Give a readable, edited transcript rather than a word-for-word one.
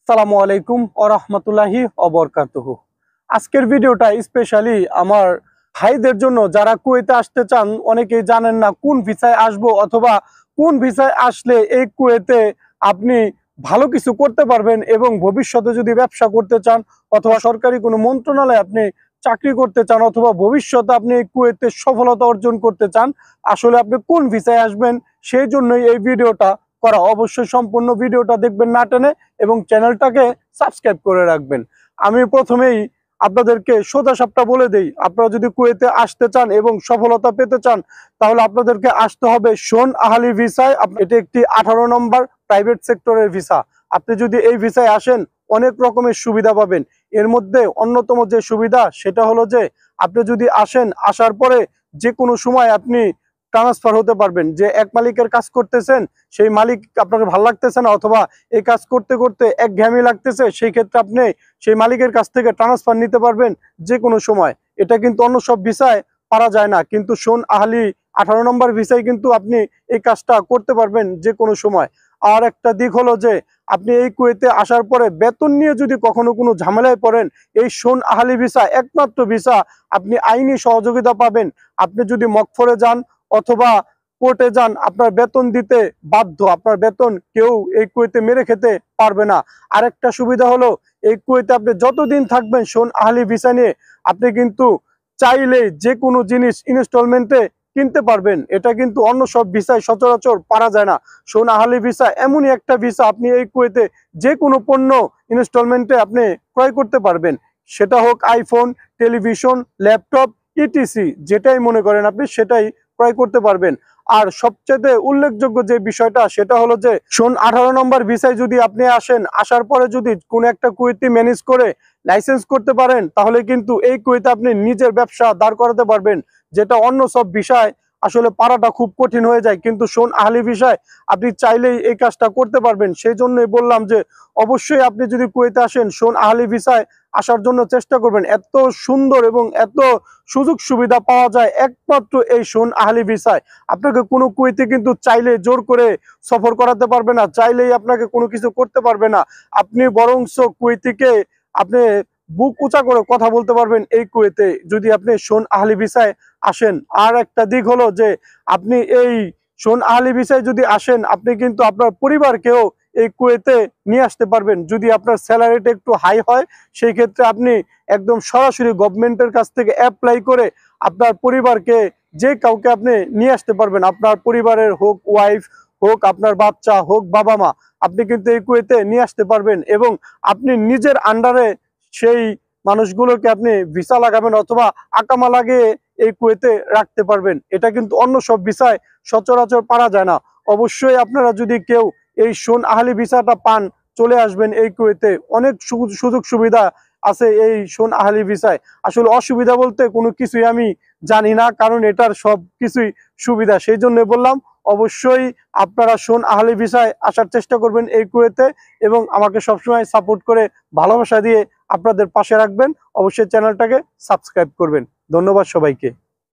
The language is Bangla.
আসসালামু আলাইকুম ওয়া রাহমাতুল্লাহি ওয়া বারাকাতুহু। আজকের ভিডিওটা স্পেশালি আমার ভাইদের জন্য যারা কুয়েতে আসতে চান। অনেকেই জানেন না কোন ভিসায় আসবো অথবা কোন ভিসায় আসলে এই কুয়েতে আপনি ভালো কিছু করতে পারবেন এবং ভবিষ্যতে যদি ব্যবসা করতে চান অথবা সরকারি কোনো মন্ত্রণালয়ে আপনি চাকরি করতে চান অথবা ভবিষ্যতে আপনি এই কুয়েতে সফলতা অর্জন করতে চান, আসলে আপনি কোন ভিসায় আসবেন সেই জন্যই এই ভিডিওটা করা। অবশ্যই সম্পূর্ণ ভিডিওটা দেখবেন না টেনে এবং চ্যানেলটাকে সাবস্ক্রাইব করে রাখবেন। আমি প্রথমেই আপনাদেরকে সোজা সাপটা বলে দেই, আপনারা যদি কুয়েতে আসতে চান এবং সফলতা পেতে চান তাহলে আপনাদেরকে আসতে হবে শোন আহলি ভিসায়। এটি একটি 18 নম্বর প্রাইভেট সেক্টরের ভিসা। আপনি যদি এই ভিসায় আসেন অনেক রকমের সুবিধা পাবেন। এর মধ্যে অন্যতম যে সুবিধা সেটা হলো যে আপনি যদি আসেন, আসার পরে যে কোনো সময় আপনি ট্রান্সফার হতে পারবেন। যে এক মালিকের কাজ করতেছেন, সেই মালিক আপনাকে ভালো লাগতেছে না অথবা এই কাজ করতে করতে একঘেয়েমি লাগতেছে, সেই ক্ষেত্রে আপনি সেই মালিকের কাছ থেকে ট্রান্সফার নিতে পারবেন যে কোনো সময়। এটা কিন্তু অন্য সব ভিসায় পারা যায় না, কিন্তু শোন আহলি 18 নম্বর ভিসায় কিন্তু আপনি এই কাজটা করতে পারবেন যে কোনো সময়। আর একটা দিক হলো যে আপনি এই কুয়েতে আসার পরে বেতন নিয়ে যদি কখনো কোনো ঝামেলায় পড়েন, এই শোন আহলি ভিসা একমাত্র ভিসা, আপনি আইনি সহযোগিতা পাবেন। আপনি যদি মকফরে যান অথবা কোর্টে যান, আপনার বেতন দিতে বাধ্য। আপনার বেতন কেউ এই কুয়েতে মেরে খেতে পারবে না। আরেকটা সুবিধা হলো এই কুয়েতে আপনি যতদিন থাকবেন শোন আহলি ভিসা নিয়ে, আপনি কিন্তু চাইলে যে কোনো জিনিস ইনস্টলমেন্টে কিনতে পারবেন। এটা কিন্তু অন্য সব ভিসায় সচরাচর পারা যায় না। শোন আহলি ভিসা এমনই একটা ভিসা, আপনি এই কুয়েতে যে কোনো পণ্য ইনস্টলমেন্টে আপনি ক্রয় করতে পারবেন। সেটা হোক আইফোন, টেলিভিশন, ল্যাপটপ, ইটিসি, যেটাই মনে করেন আপনি সেটাই ক্রয় করতে পারবেন। আর সবচেয়ে উল্লেখযোগ্য যে বিষয়টা সেটা হলো যে শোন 18 নম্বর ভিসায় যদি আপনি আসেন, আসার পরে যদি কোনো একটা কুয়েতি ম্যানেজ করে লাইসেন্স করতে পারেন, তাহলে কিন্তু এই কুয়েতে আপনি নিজের ব্যবসা দাঁড় করাতে পারবেন, যেটা অন্য সব বিষয় আসলে পারাটা খুব কঠিন হয়ে যায়। কিন্তু শোন আহলি ভিসায় আপনি চাইলেই এই কাজটা করতে পারবেন। সেই জন্যই বললাম যে অবশ্যই আপনি যদি কুয়েতে আসেন শোন আহলি ভিসায় আসার জন্য চেষ্টা করবেন। এত সুন্দর এবং এত সুযোগ সুবিধা পাওয়া যায় একমাত্র এই শোন আহলি ভিসায়। আপনাকে কোনো কুয়েতে কিন্তু চাইলে জোর করে সফর করাতে পারবে না, চাইলেই আপনাকে কোনো কিছু করতে পারবে না। আপনি বরংস কুয়েতিকে আপনি বুক উঁচা করে কথা বলতে পারবেন এই কুয়েতে যদি আপনি শোন আহলি ভিসায় আসেন। আর একটা দিক হলো যে আপনি এই শোন আহলি ভিসায় যদি আসেন, আপনি কিন্তু আপনার পরিবারকেও এই কুয়েতে নিয়ে আসতে পারবেন। যদি আপনার স্যালারিটা একটু হাই হয়, সেই ক্ষেত্রে আপনি একদম সরাসরি গভর্নমেন্টের কাছ থেকে অ্যাপ্লাই করে আপনার পরিবারকে যে কাউকে আপনি নিয়ে আসতে পারবেন। আপনার পরিবারের হোক ওয়াইফ, হোক আপনার বাচ্চা, হোক বাবা মা, আপনি কিন্তু এই কুয়েতে নিয়ে আসতে পারবেন এবং আপনি নিজের আন্ডারে সেই মানুষগুলোকে আপনি ভিসা লাগাবেন অথবা আকামা লাগিয়ে এই কুয়েতে রাখতে পারবেন। এটা কিন্তু অন্য সব ভিসায় সচরাচর পারা যায় না। অবশ্যই আপনারা যদি কেউ এই শোন আহলি ভিসাটা পান, চলে আসবেন এই কুয়েতে। অনেক সুযোগ সুবিধা আছে এই শোন আহলি ভিসায়। আসলে অসুবিধা বলতে কোনো কিছুই আমি জানি না, কারণ এটার সব কিছুই সুবিধা। সেই জন্য বললাম অবশ্যই আপনারা শোন আহলি ভিসায় আসার চেষ্টা করবেন এই কুয়েতে এবং আমাকে সবসময় সাপোর্ট করে ভালোবাসা দিয়ে আপনাদের পাশে রাখবেন। অবশ্যই চ্যানেলটাকে সাবস্ক্রাইব করবেন। ধন্যবাদ সবাইকে।